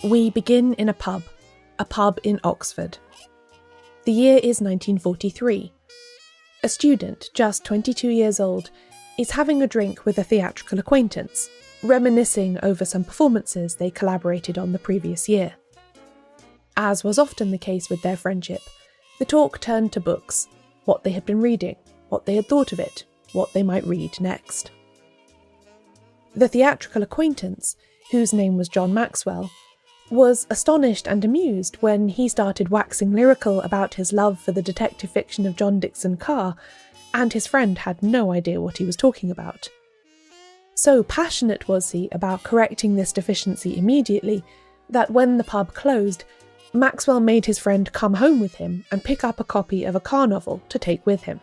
We begin in a pub in Oxford. The year is 1943. A student, just 22 years old, is having a drink with a theatrical acquaintance, reminiscing over some performances they collaborated on the previous year. As was often the case with their friendship, the talk turned to books, what they had been reading, what they had thought of it, what they might read next. The theatrical acquaintance, whose name was John Maxwell, was astonished and amused when he started waxing lyrical about his love for the detective fiction of John Dickson Carr, and his friend had no idea what he was talking about. So passionate was he about correcting this deficiency immediately, that when the pub closed, Maxwell made his friend come home with him and pick up a copy of a Carr novel to take with him.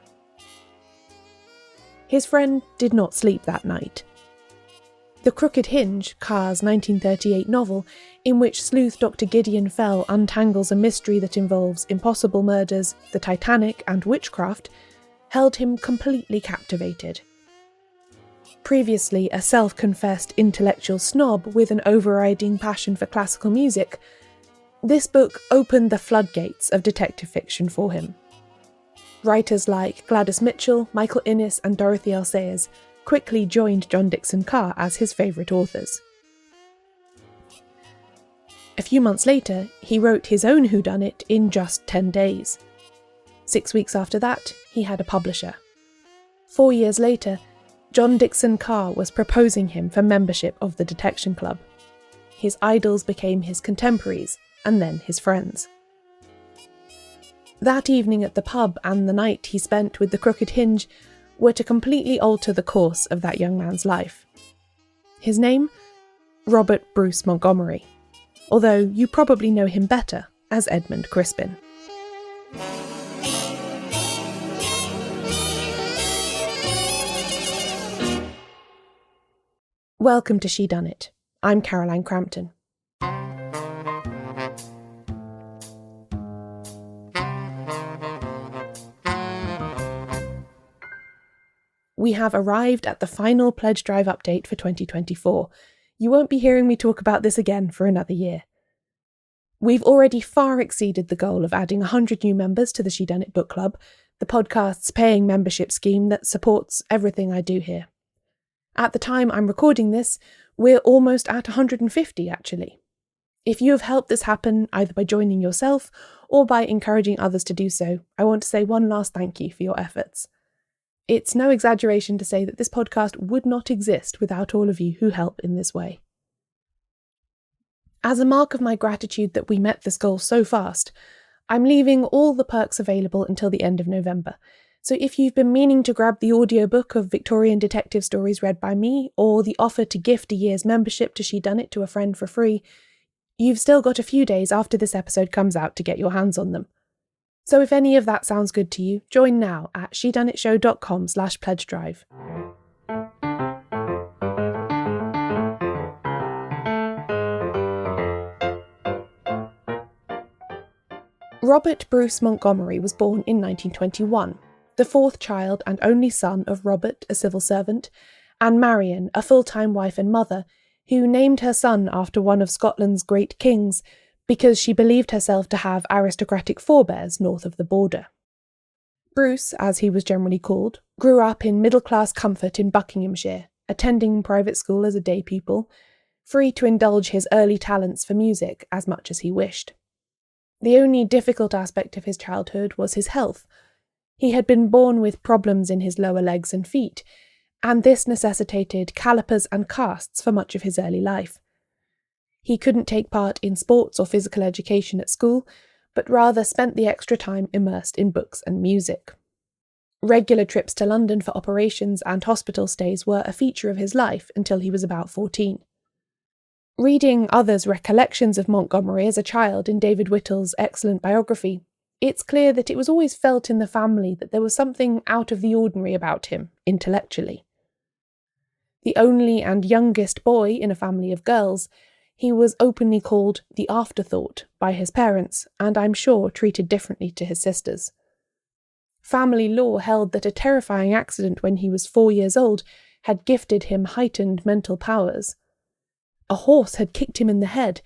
His friend did not sleep that night. The Crooked Hinge, Carr's 1938 novel, in which sleuth Dr. Gideon Fell untangles a mystery that involves impossible murders, the Titanic and witchcraft, held him completely captivated. Previously a self-confessed intellectual snob with an overriding passion for classical music, this book opened the floodgates of detective fiction for him. Writers like Gladys Mitchell, Michael Innes and Dorothy L. Sayers quickly joined John Dickson Carr as his favourite authors. A few months later, he wrote his own whodunit in just 10 days. 6 weeks after that, he had a publisher. 4 years later, John Dickson Carr was proposing him for membership of the Detection Club. His idols became his contemporaries, and then his friends. That evening at the pub and the night he spent with the Crooked Hinge were to completely alter the course of that young man's life. His name? Robert Bruce Montgomery, although you probably know him better as Edmund Crispen. Welcome to Shedunnit. I'm Caroline Crampton. We have arrived at the final pledge drive update for 2024. You won't be hearing me talk about this again for another year. We've already far exceeded the goal of adding 100 new members to the Shedunnit Book Club, the podcast's paying membership scheme that supports everything I do here. At the time I'm recording this, we're almost at 150 actually. If you have helped this happen either by joining yourself or by encouraging others to do so, I want to say one last thank you for your efforts. It's no exaggeration to say that this podcast would not exist without all of you who help in this way. As a mark of my gratitude that we met this goal so fast, I'm leaving all the perks available until the end of November. So if you've been meaning to grab the audiobook of Victorian detective stories read by me, or the offer to gift a year's membership to Shedunnit to a friend for free, you've still got a few days after this episode comes out to get your hands on them. So if any of that sounds good to you, join now at shedunnitshow.com/pledgedrive. Robert Bruce Montgomery was born in 1921, the fourth child and only son of Robert, a civil servant, and Marion, a full-time wife and mother, who named her son after one of Scotland's great kings, because she believed herself to have aristocratic forebears north of the border. Bruce, as he was generally called, grew up in middle-class comfort in Buckinghamshire, attending private school as a day pupil, free to indulge his early talents for music as much as he wished. The only difficult aspect of his childhood was his health. He had been born with problems in his lower legs and feet, and this necessitated calipers and casts for much of his early life. He couldn't take part in sports or physical education at school, but rather spent the extra time immersed in books and music. Regular trips to London for operations and hospital stays were a feature of his life until he was about 14. Reading others' recollections of Montgomery as a child in David Whittle's excellent biography, it's clear that it was always felt in the family that there was something out of the ordinary about him, intellectually. The only and youngest boy in a family of girls, he was openly called the afterthought by his parents, and I'm sure treated differently to his sisters. Family law held that a terrifying accident when he was 4 years old had gifted him heightened mental powers. a horse had kicked him in the head,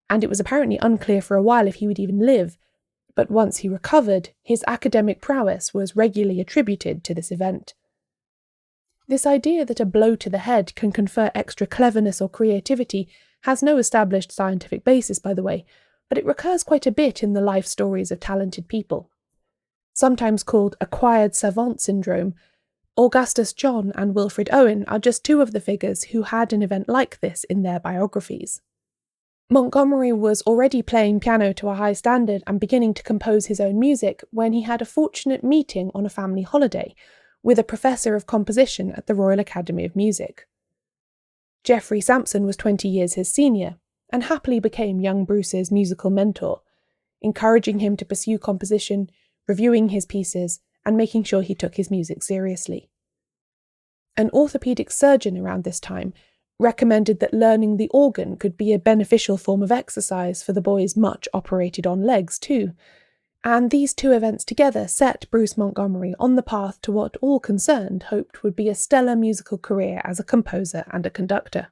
and it was apparently unclear for a while if he would even live, but once he recovered, his academic prowess was regularly attributed to this event. This idea that a blow to the head can confer extra cleverness or creativity has no established scientific basis, by the way, but it recurs quite a bit in the life stories of talented people. Sometimes called acquired savant syndrome, Augustus John and Wilfred Owen are just two of the figures who had an event like this in their biographies. Montgomery was already playing piano to a high standard and beginning to compose his own music when he had a fortunate meeting on a family holiday with a professor of composition at the Royal Academy of Music. Geoffrey Sampson was 20 years his senior, and happily became young Bruce's musical mentor, encouraging him to pursue composition, reviewing his pieces, and making sure he took his music seriously. An orthopaedic surgeon around this time recommended that learning the organ could be a beneficial form of exercise for the boy's much operated-on legs too, and these two events together set Bruce Montgomery on the path to what all concerned hoped would be a stellar musical career as a composer and a conductor.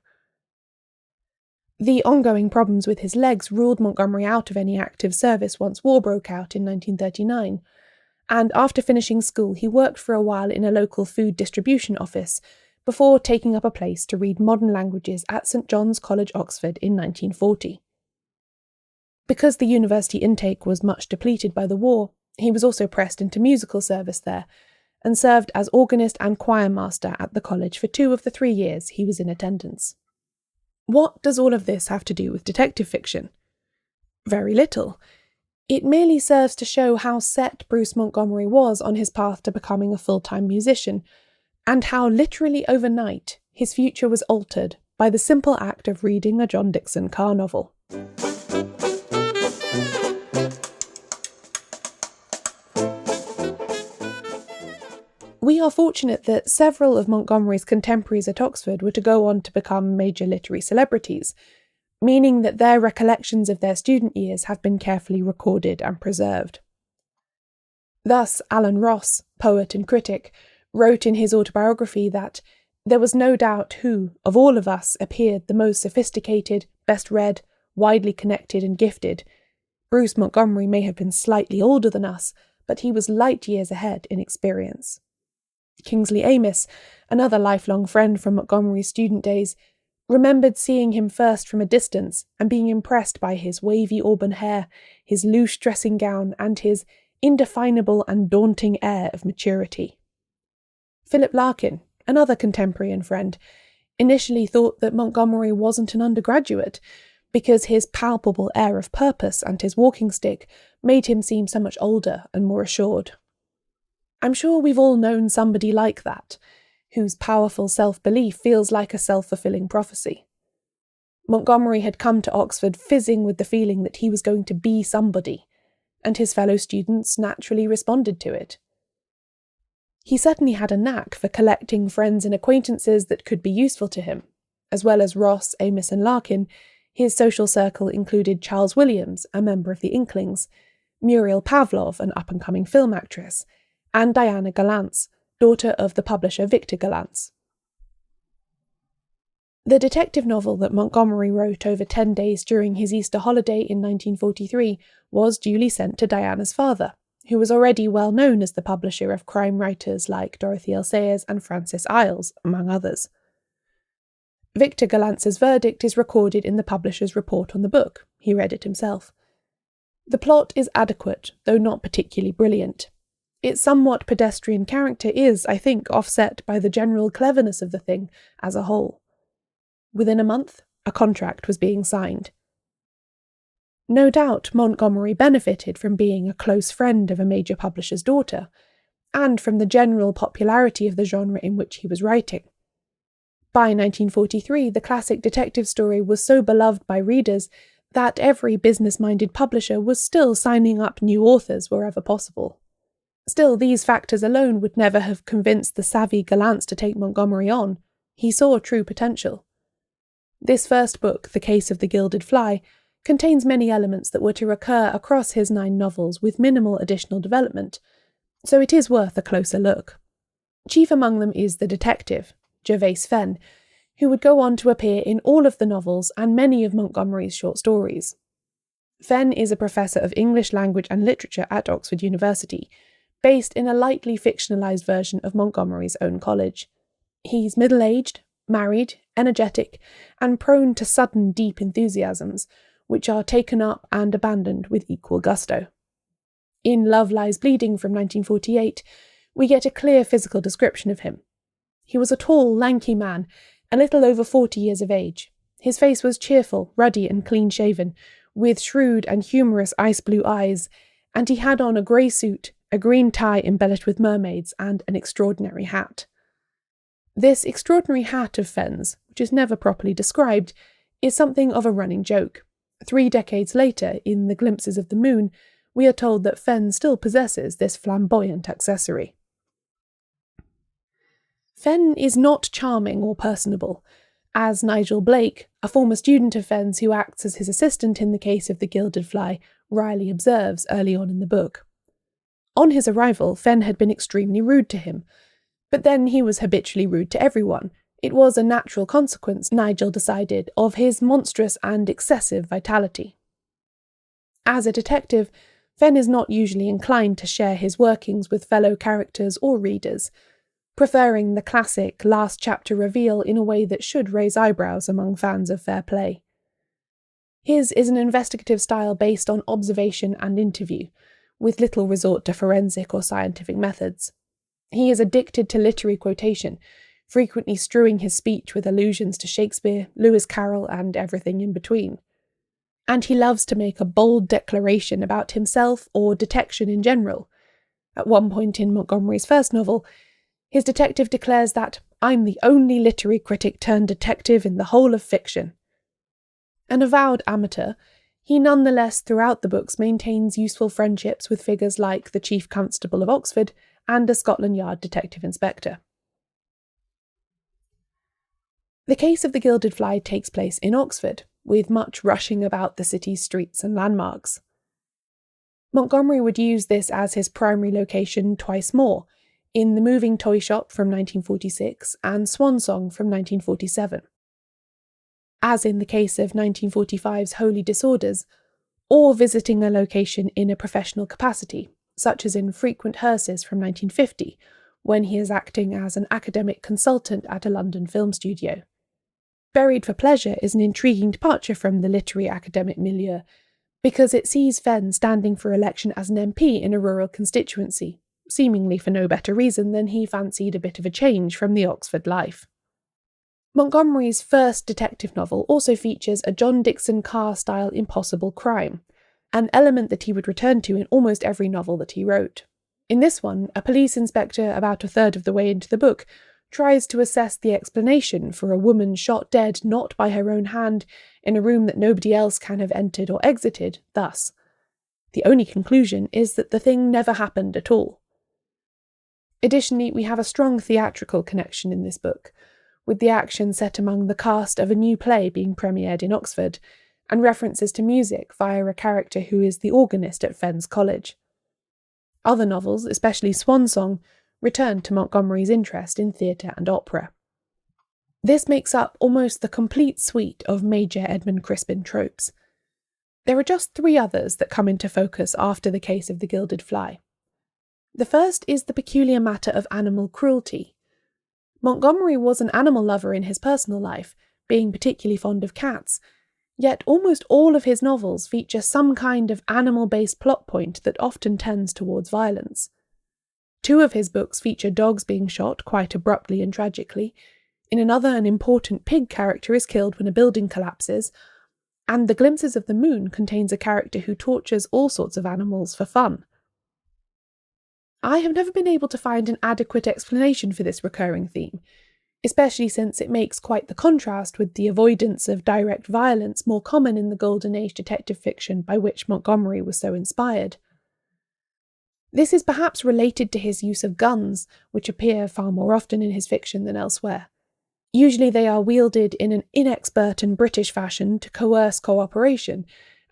The ongoing problems with his legs ruled Montgomery out of any active service once war broke out in 1939, and after finishing school he worked for a while in a local food distribution office before taking up a place to read modern languages at St John's College, Oxford in 1940. Because the university intake was much depleted by the war, he was also pressed into musical service there, and served as organist and choir master at the college for 2 of the 3 years he was in attendance. What does all of this have to do with detective fiction? Very little. It merely serves to show how set Bruce Montgomery was on his path to becoming a full-time musician, and how literally overnight his future was altered by the simple act of reading a John Dickson Carr novel. We are fortunate that several of Montgomery's contemporaries at Oxford were to go on to become major literary celebrities, meaning that their recollections of their student years have been carefully recorded and preserved. Thus, Alan Ross, poet and critic, wrote in his autobiography that there was no doubt who, of all of us, appeared the most sophisticated, best read, widely connected and gifted. Bruce Montgomery may have been slightly older than us, but he was light years ahead in experience. Kingsley Amis, another lifelong friend from Montgomery's student days, remembered seeing him first from a distance and being impressed by his wavy auburn hair, his loose dressing gown, and his indefinable and daunting air of maturity. Philip Larkin, another contemporary and friend, initially thought that Montgomery wasn't an undergraduate because his palpable air of purpose and his walking stick made him seem so much older and more assured. I'm sure we've all known somebody like that, whose powerful self-belief feels like a self-fulfilling prophecy. Montgomery had come to Oxford fizzing with the feeling that he was going to be somebody, and his fellow students naturally responded to it. He certainly had a knack for collecting friends and acquaintances that could be useful to him. As well as Ross, Amis and Larkin, his social circle included Charles Williams, a member of the Inklings, Muriel Pavlov, an up-and-coming film actress, and Diana Galance, daughter of the publisher Victor Galance. The detective novel that Montgomery wrote over 10 days during his Easter holiday in 1943 was duly sent to Diana's father, who was already well known as the publisher of crime writers like Dorothy L. Sayers and Francis Iles, among others. Victor Galance's verdict is recorded in the publisher's report on the book. He read it himself. The plot is adequate, though not particularly brilliant. Its somewhat pedestrian character is, I think, offset by the general cleverness of the thing as a whole. Within a month, a contract was being signed. No doubt Montgomery benefited from being a close friend of a major publisher's daughter, and from the general popularity of the genre in which he was writing. By 1943, the classic detective story was so beloved by readers that every business-minded publisher was still signing up new authors wherever possible. Still, these factors alone would never have convinced the savvy Galance to take Montgomery on. He saw true potential. This first book, The Case of the Gilded Fly, contains many elements that were to recur across his 9 novels with minimal additional development, so it is worth a closer look. Chief among them is the detective, Gervase Fen, who would go on to appear in all of the novels and many of Montgomery's short stories. Fen is a professor of English language and literature at Oxford University, based in a lightly fictionalised version of Montgomery's own college. He's middle-aged, married, energetic, and prone to sudden deep enthusiasms, which are taken up and abandoned with equal gusto. In Love Lies Bleeding from 1948, we get a clear physical description of him. He was a tall, lanky man, a little over 40 years of age. His face was cheerful, ruddy and clean-shaven, with shrewd and humorous ice-blue eyes, and he had on a grey suit, a green tie embellished with mermaids, and an extraordinary hat. This extraordinary hat of Fen's, which is never properly described, is something of a running joke. 3 decades later, in The Glimpses of the Moon, we are told that Fen still possesses this flamboyant accessory. Fen is not charming or personable, as Nigel Blake, a former student of Fen's who acts as his assistant in the case of the Gilded Fly, wryly observes early on in the book. On his arrival, Fen had been extremely rude to him, but then he was habitually rude to everyone. It was a natural consequence, Nigel decided, of his monstrous and excessive vitality. As a detective, Fen is not usually inclined to share his workings with fellow characters or readers, preferring the classic last chapter reveal in a way that should raise eyebrows among fans of fair play. His is an investigative style based on observation and interview, with little resort to forensic or scientific methods. He is addicted to literary quotation, frequently strewing his speech with allusions to Shakespeare, Lewis Carroll, and everything in between. And he loves to make a bold declaration about himself or detection in general. At one point in Montgomery's first novel, his detective declares that "I'm the only literary critic turned detective in the whole of fiction." An avowed amateur, he nonetheless throughout the books maintains useful friendships with figures like the Chief Constable of Oxford and a Scotland Yard detective inspector. The case of the Gilded Fly takes place in Oxford, with much rushing about the city's streets and landmarks. Montgomery would use this as his primary location twice more, in The Moving Toy Shop from 1946 and Swan Song from 1947. As in the case of 1945's Holy Disorders, or visiting a location in a professional capacity, such as in Frequent Hearses from 1950, when he is acting as an academic consultant at a London film studio. Buried for Pleasure is an intriguing departure from the literary academic milieu, because it sees Fen standing for election as an MP in a rural constituency, seemingly for no better reason than he fancied a bit of a change from the Oxford life. Montgomery's first detective novel also features a John Dickson Carr-style impossible crime, an element that he would return to in almost every novel that he wrote. In this one, a police inspector, about a third of the way into the book, tries to assess the explanation for a woman shot dead not by her own hand in a room that nobody else can have entered or exited, thus. The only conclusion is that the thing never happened at all. Additionally, we have a strong theatrical connection in this book, with the action set among the cast of a new play being premiered in Oxford, and references to music via a character who is the organist at Fen's College. Other novels, especially Swan Song, return to Montgomery's interest in theatre and opera. This makes up almost the complete suite of major Edmund Crispen tropes. There are just 3 others that come into focus after the case of the Gilded Fly. The first is the peculiar matter of animal cruelty. Montgomery was an animal lover in his personal life, being particularly fond of cats, yet almost all of his novels feature some kind of animal-based plot point that often tends towards violence. 2 of his books feature dogs being shot quite abruptly and tragically. In another, an important pig character is killed when a building collapses, and The Glimpses of the Moon contains a character who tortures all sorts of animals for fun. I have never been able to find an adequate explanation for this recurring theme, especially since it makes quite the contrast with the avoidance of direct violence more common in the Golden Age detective fiction by which Montgomery was so inspired. This is perhaps related to his use of guns, which appear far more often in his fiction than elsewhere. Usually they are wielded in an inexpert and British fashion to coerce cooperation,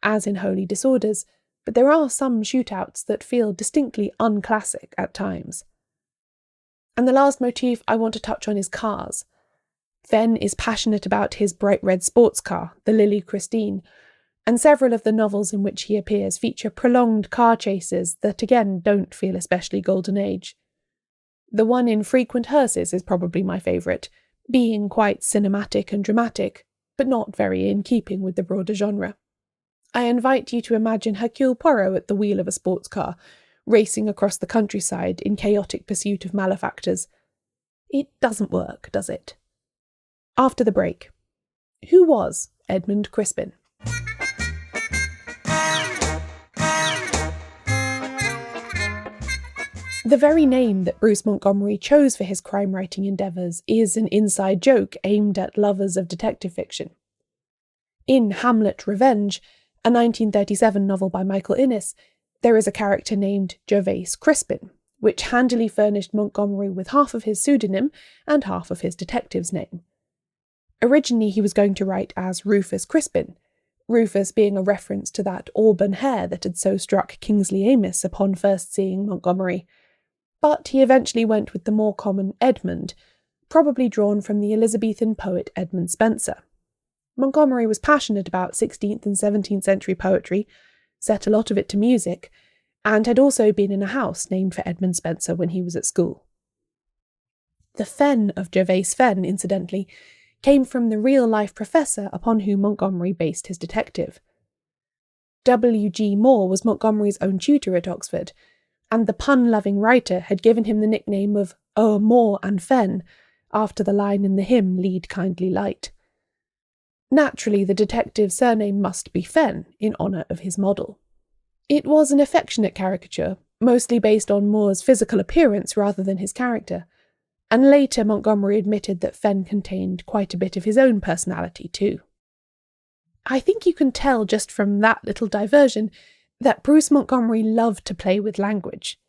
as in Holy Disorders, but there are some shootouts that feel distinctly unclassic at times. And the last motif I want to touch on is cars. Fen is passionate about his bright red sports car, the Lily Christine, and several of the novels in which he appears feature prolonged car chases that again don't feel especially golden age. The one in Frequent Hearses is probably my favourite, being quite cinematic and dramatic, but not very in keeping with the broader genre. I invite you to imagine Hercule Poirot at the wheel of a sports car, racing across the countryside in chaotic pursuit of malefactors. It doesn't work, does it? After the break, who was Edmund Crispen? The very name that Bruce Montgomery chose for his crime-writing endeavours is an inside joke aimed at lovers of detective fiction. In Hamlet Revenge, a 1937 novel by Michael Innes, there is a character named Gervase Crispin, which handily furnished Montgomery with half of his pseudonym and half of his detective's name. Originally he was going to write as Rufus Crispin, Rufus being a reference to that auburn hair that had so struck Kingsley Amis upon first seeing Montgomery, but he eventually went with the more common Edmund, probably drawn from the Elizabethan poet Edmund Spenser. Montgomery was passionate about 16th and 17th century poetry, set a lot of it to music, and had also been in a house named for Edmund Spenser when he was at school. The Fen of Gervase Fen, incidentally, came from the real-life professor upon whom Montgomery based his detective. W.G. Moore was Montgomery's own tutor at Oxford, and the pun-loving writer had given him the nickname of O'er Moor and Fen, after the line in the hymn Lead Kindly Light. Naturally, the detective's surname must be Fen, in honour of his model. It was an affectionate caricature, mostly based on Moore's physical appearance rather than his character, and later Montgomery admitted that Fen contained quite a bit of his own personality too. I think you can tell just from that little diversion that Bruce Montgomery loved to play with language.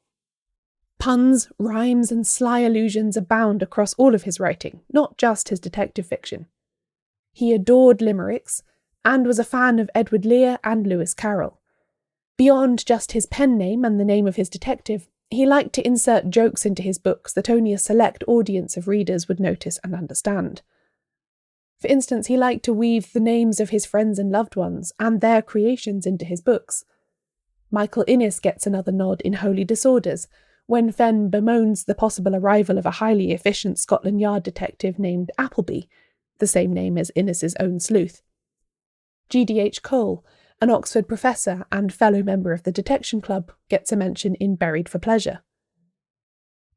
Puns, rhymes, and sly allusions abound across all of his writing, not just his detective fiction. He adored limericks, and was a fan of Edward Lear and Lewis Carroll. Beyond just his pen name and the name of his detective, he liked to insert jokes into his books that only a select audience of readers would notice and understand. For instance, he liked to weave the names of his friends and loved ones and their creations into his books. Michael Innes gets another nod in Holy Disorders, when Fen bemoans the possible arrival of a highly efficient Scotland Yard detective named Appleby, the same name as Innes's own sleuth. G.D.H. Cole, an Oxford professor and fellow member of the Detection Club, gets a mention in Buried for Pleasure.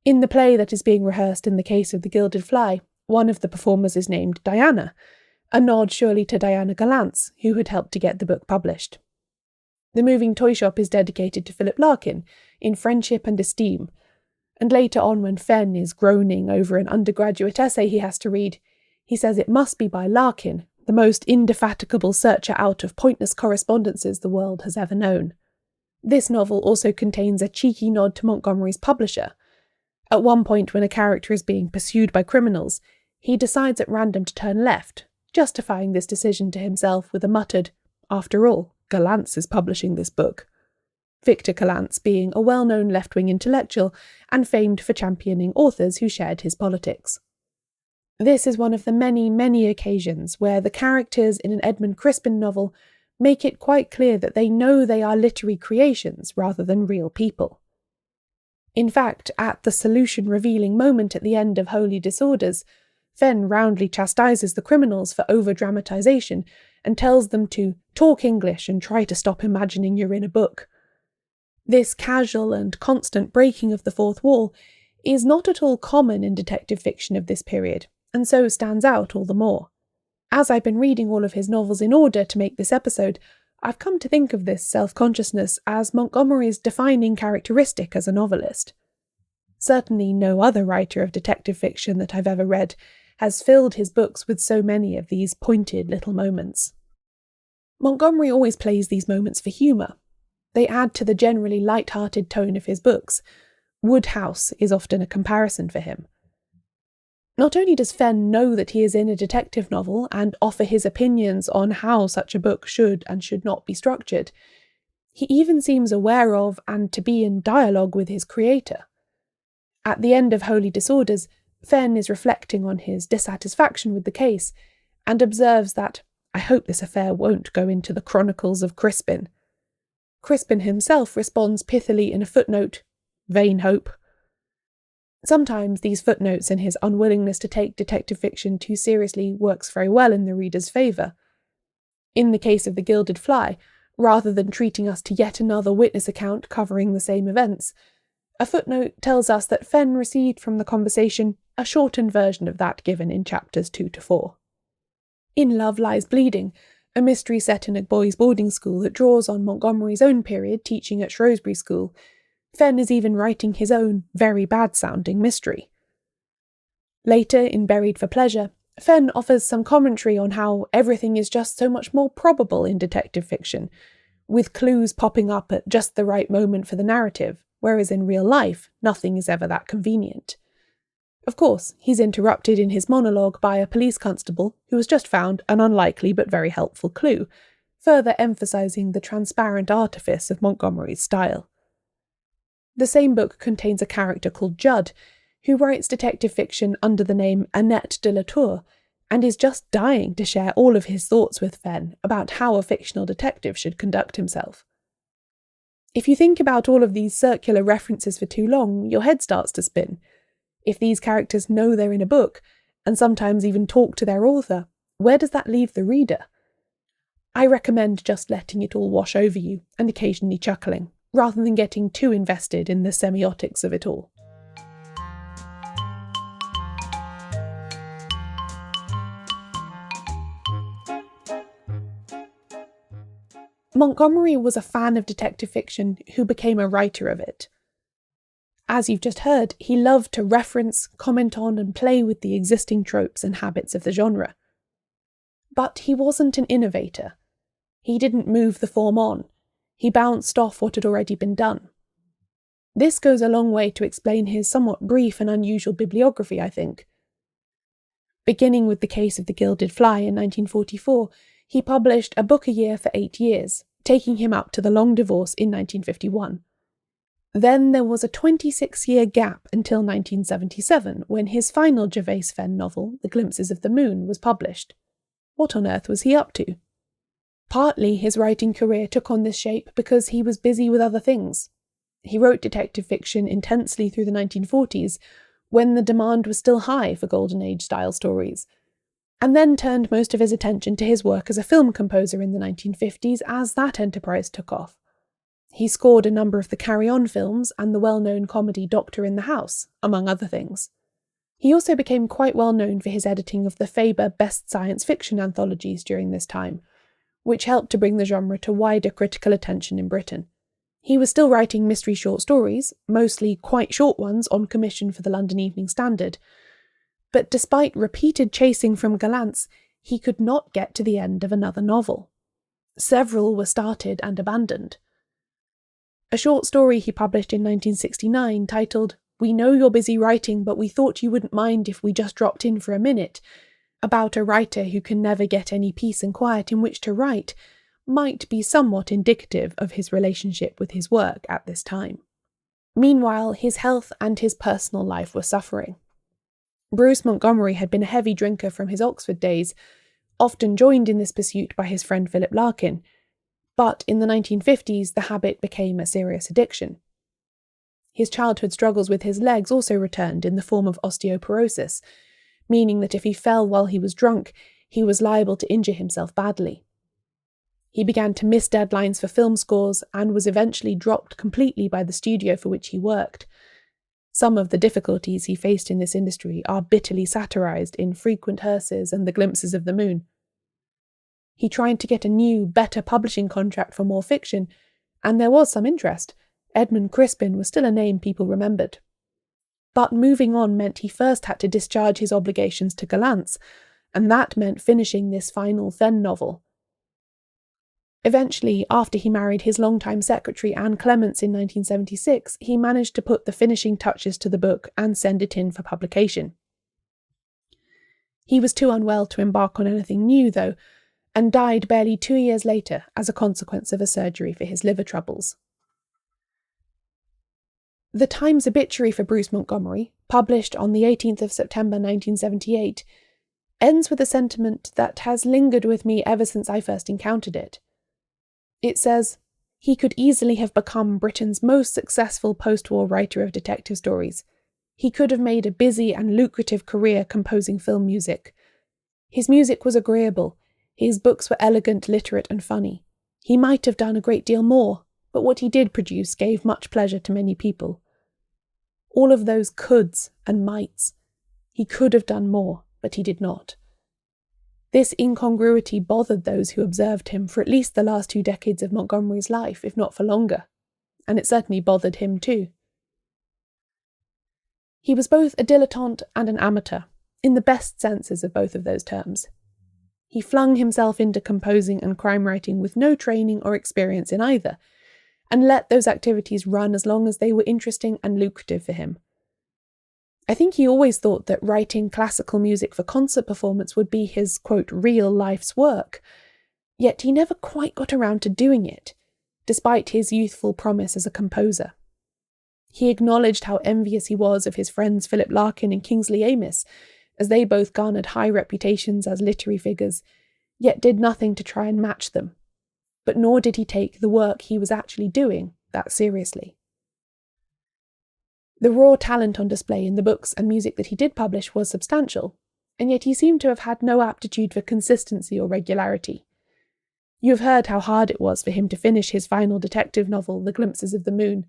In the play that is being rehearsed in the case of the Gilded Fly, one of the performers is named Diana, a nod surely to Diana Gallantz, who had helped to get the book published. The moving toy shop is dedicated to Philip Larkin, in Friendship and Esteem, and later on when Fen is groaning over an undergraduate essay he has to read, he says it must be by Larkin, the most indefatigable searcher out of pointless correspondences the world has ever known. This novel also contains a cheeky nod to Montgomery's publisher. At one point when a character is being pursued by criminals, he decides at random to turn left, justifying this decision to himself with a muttered, "After all, Gallantz is publishing this book." Victor Gallantz being a well-known left-wing intellectual and famed for championing authors who shared his politics. This is one of the many, many occasions where the characters in an Edmund Crispen novel make it quite clear that they know they are literary creations rather than real people. In fact, at the solution-revealing moment at the end of Holy Disorders, Fen roundly chastises the criminals for over-dramatization and tells them to talk English and try to stop imagining you're in a book. This casual and constant breaking of the fourth wall is not at all common in detective fiction of this period, and so stands out all the more. As I've been reading all of his novels in order to make this episode, I've come to think of this self-consciousness as Montgomery's defining characteristic as a novelist. Certainly no other writer of detective fiction that I've ever read has filled his books with so many of these pointed little moments. Montgomery always plays these moments for humour. They add to the generally light-hearted tone of his books. Woodhouse is often a comparison for him. Not only does Fen know that he is in a detective novel and offer his opinions on how such a book should and should not be structured, he even seems aware of and to be in dialogue with his creator. At the end of Holy Disorders, Fen is reflecting on his dissatisfaction with the case and observes that, "I hope this affair won't go into the chronicles of Crispin." Crispin himself responds pithily in a footnote, "Vain hope." Sometimes these footnotes and his unwillingness to take detective fiction too seriously works very well in the reader's favour. In the case of The Gilded Fly, rather than treating us to yet another witness account covering the same events, a footnote tells us that Fen received from the conversation a shortened version of that given in chapters 2 to 4. In Love Lies Bleeding, a mystery set in a boys' boarding school that draws on Montgomery's own period teaching at Shrewsbury School, Fen is even writing his own very bad-sounding mystery. Later, in Buried for Pleasure, Fen offers some commentary on how everything is just so much more probable in detective fiction, with clues popping up at just the right moment for the narrative, whereas in real life, nothing is ever that convenient. Of course, he's interrupted in his monologue by a police constable who has just found an unlikely but very helpful clue, further emphasising the transparent artifice of Montgomery's style. The same book contains a character called Judd, who writes detective fiction under the name Annette de la Tour, and is just dying to share all of his thoughts with Fen about how a fictional detective should conduct himself. If you think about all of these circular references for too long, your head starts to spin. If these characters know they're in a book, and sometimes even talk to their author, where does that leave the reader? I recommend just letting it all wash over you, and occasionally chuckling, rather than getting too invested in the semiotics of it all. Montgomery was a fan of detective fiction who became a writer of it. As you've just heard, he loved to reference, comment on, and play with the existing tropes and habits of the genre. But he wasn't an innovator. He didn't move the form on. He bounced off what had already been done. This goes a long way to explain his somewhat brief and unusual bibliography, I think. Beginning with The Case of the Gilded Fly in 1944, he published a book a year for 8 years, taking him up to The Long Divorce in 1951. Then there was a 26-year gap until 1977, when his final Gervase Fen novel, The Glimpses of the Moon, was published. What on earth was he up to? Partly his writing career took on this shape because he was busy with other things. He wrote detective fiction intensely through the 1940s, when the demand was still high for Golden Age-style stories, and then turned most of his attention to his work as a film composer in the 1950s as that enterprise took off. He scored a number of the Carry On films and the well-known comedy Doctor in the House, among other things. He also became quite well known for his editing of the Faber Best Science Fiction anthologies during this time, which helped to bring the genre to wider critical attention in Britain. He was still writing mystery short stories, mostly quite short ones on commission for the London Evening Standard, but despite repeated chasing from gallants, he could not get to the end of another novel. Several were started and abandoned. A short story he published in 1969 titled "We Know You're Busy Writing, but we thought you wouldn't mind if we just dropped in for a minute," about a writer who can never get any peace and quiet in which to write, might be somewhat indicative of his relationship with his work at this time. Meanwhile, his health and his personal life were suffering. Bruce Montgomery had been a heavy drinker from his Oxford days, often joined in this pursuit by his friend Philip Larkin, but in the 1950s the habit became a serious addiction. His childhood struggles with his legs also returned in the form of osteoporosis, meaning that if he fell while he was drunk, he was liable to injure himself badly. He began to miss deadlines for film scores and was eventually dropped completely by the studio for which he worked. Some of the difficulties he faced in this industry are bitterly satirised in Frequent Hearses and The Glimpses of the Moon. He tried to get a new, better publishing contract for more fiction, and there was some interest. Edmund Crispen was still a name people remembered. But moving on meant he first had to discharge his obligations to Gallants, and that meant finishing this final Fen novel. Eventually, after he married his longtime secretary Anne Clements in 1976, he managed to put the finishing touches to the book and send it in for publication. He was too unwell to embark on anything new, though, and died barely 2 years later as a consequence of a surgery for his liver troubles. The Times obituary for Bruce Montgomery, published on the 18th of September 1978, ends with a sentiment that has lingered with me ever since I first encountered it. It says, "He could easily have become Britain's most successful post-war writer of detective stories. He could have made a busy and lucrative career composing film music. His music was agreeable. His books were elegant, literate, and funny. He might have done a great deal more, but what he did produce gave much pleasure to many people." All of those coulds and mights. He could have done more, but he did not. This incongruity bothered those who observed him for at least the last 2 decades of Montgomery's life, if not for longer, and it certainly bothered him too. He was both a dilettante and an amateur, in the best senses of both of those terms. He flung himself into composing and crime writing with no training or experience in either, and let those activities run as long as they were interesting and lucrative for him. I think he always thought that writing classical music for concert performance would be his, quote, real life's work, yet he never quite got around to doing it, despite his youthful promise as a composer. He acknowledged how envious he was of his friends Philip Larkin and Kingsley Amis, as they both garnered high reputations as literary figures, yet did nothing to try and match them. But nor did he take the work he was actually doing that seriously. The raw talent on display in the books and music that he did publish was substantial, and yet he seemed to have had no aptitude for consistency or regularity. You have heard how hard it was for him to finish his final detective novel, The Glimpses of the Moon.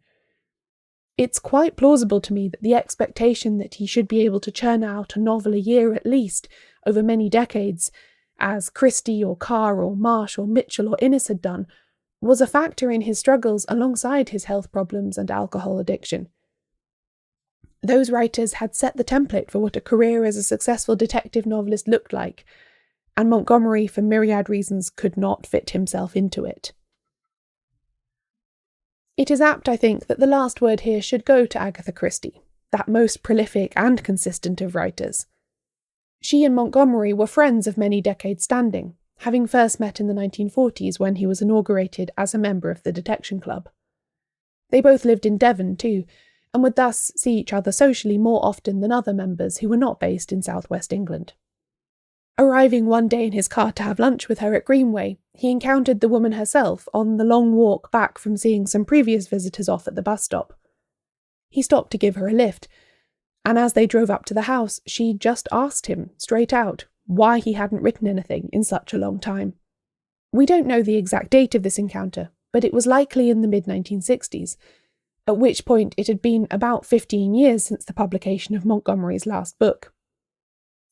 It's quite plausible to me that the expectation that he should be able to churn out a novel a year at least, over many decades, as Christie or Carr or Marsh or Mitchell or Innes had done, was a factor in his struggles alongside his health problems and alcohol addiction. Those writers had set the template for what a career as a successful detective novelist looked like, and Montgomery, for myriad reasons, could not fit himself into it. It is apt, I think, that the last word here should go to Agatha Christie, that most prolific and consistent of writers. She and Montgomery were friends of many decades standing, having first met in the 1940s when he was inaugurated as a member of the Detection Club. They both lived in Devon too, and would thus see each other socially more often than other members who were not based in southwest England. Arriving one day in his car to have lunch with her at Greenway, he encountered the woman herself on the long walk back from seeing some previous visitors off at the bus stop. He stopped to give her a lift, and as they drove up to the house, she just asked him, straight out, why he hadn't written anything in such a long time. We don't know the exact date of this encounter, but it was likely in the mid-1960s, at which point it had been about 15 years since the publication of Montgomery's last book.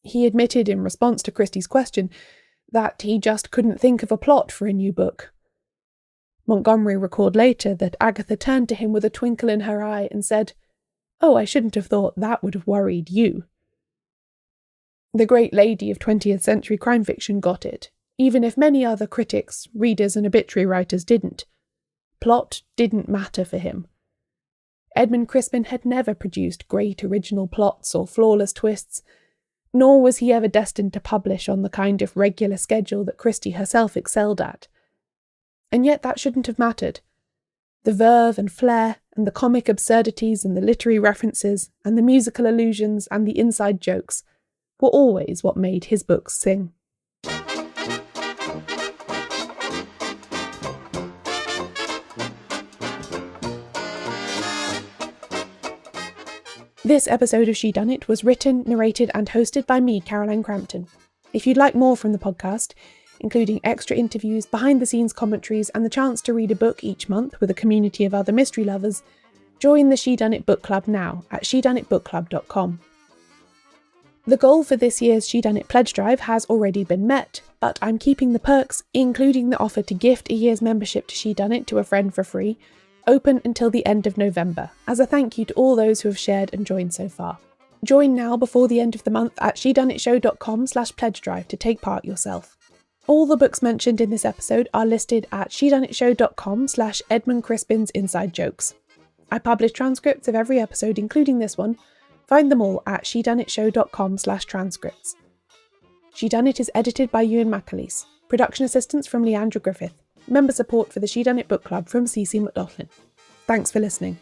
He admitted in response to Christie's question that he just couldn't think of a plot for a new book. Montgomery recalled later that Agatha turned to him with a twinkle in her eye and said, "Oh, I shouldn't have thought that would have worried you." The great lady of 20th century crime fiction got it, even if many other critics, readers and obituary writers didn't. Plot didn't matter for him. Edmund Crispen had never produced great original plots or flawless twists, nor was he ever destined to publish on the kind of regular schedule that Christie herself excelled at. And yet that shouldn't have mattered. The verve and flair, and the comic absurdities and the literary references, and the musical allusions and the inside jokes were always what made his books sing. This episode of Shedunnit was written, narrated and hosted by me, Caroline Crampton. If you'd like more from the podcast, including extra interviews, behind-the-scenes commentaries and the chance to read a book each month with a community of other mystery lovers, join the Shedunnit Book Club now at shedunnitbookclub.com. The goal for this year's Shedunnit Pledge Drive has already been met, but I'm keeping the perks, including the offer to gift a year's membership to Shedunnit to a friend for free, open until the end of November, as a thank you to all those who have shared and joined so far. Join now before the end of the month at shedunnitshow.com/pledgedrive to take part yourself. All the books mentioned in this episode are listed at shedunnitshow.com/Edmund Crispen's Inside Jokes. I publish transcripts of every episode, including this one. Find them all at shedunnitshow.com/transcripts. Shedunnit is edited by Euan MacAleece. Production assistance from Leandra Griffith. Member support for the Shedunnit Book Club from Connor McLoughlin. Thanks for listening.